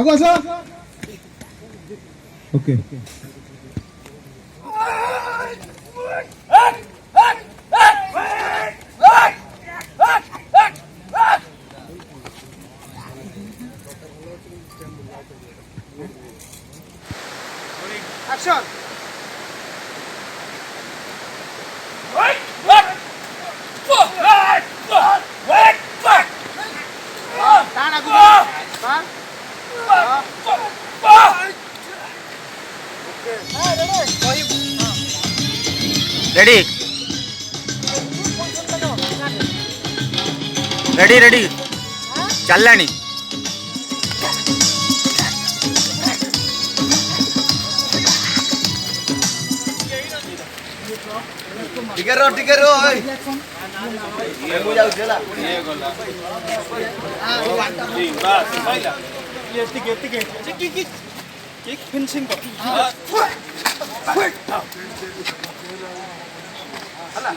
आगो असं okay Action! Ready ready ready चलनी टिके रो मुझे उठेला ये गला बस पहिला एतिके किक फिनिशिंग को हला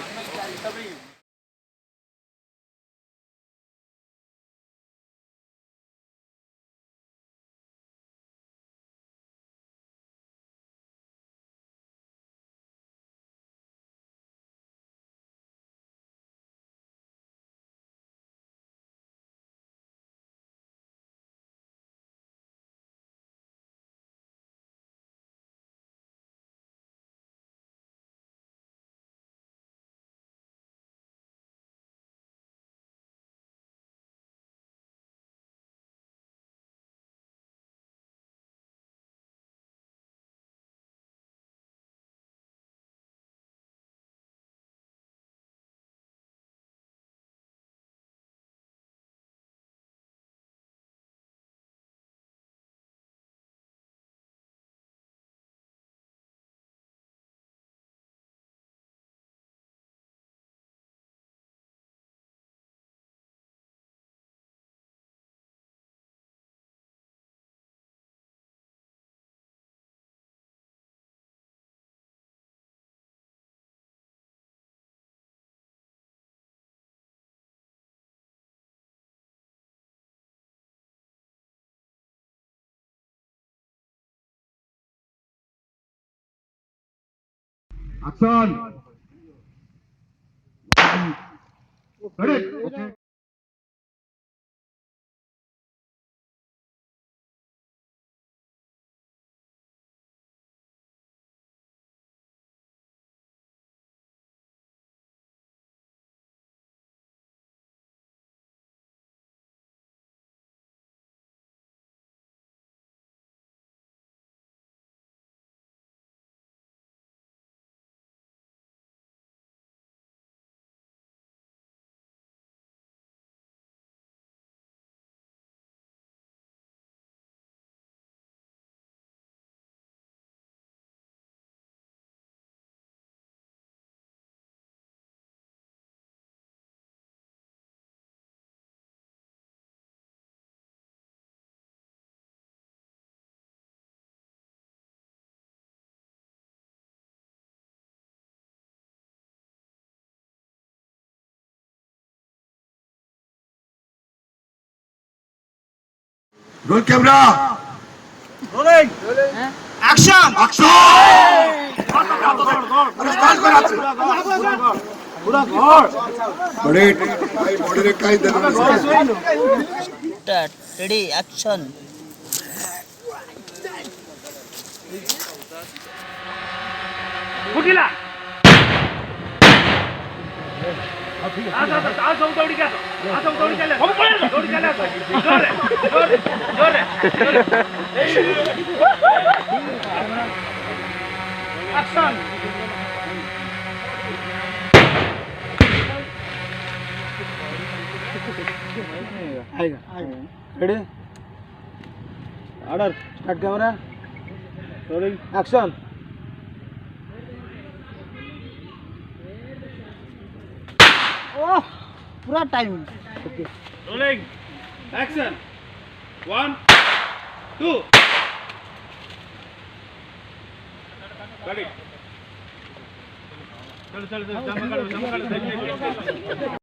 action ready okay roll camera rolling action पूरा घर बड़े भाई बॉडी रे काय रेडी एक्शन कुठीला आज दौडी केलं जोर action ready order start camera rolling action oh पूरा टाइम ओके रोलिंग एक्शन 1 2 चलो चलो चलो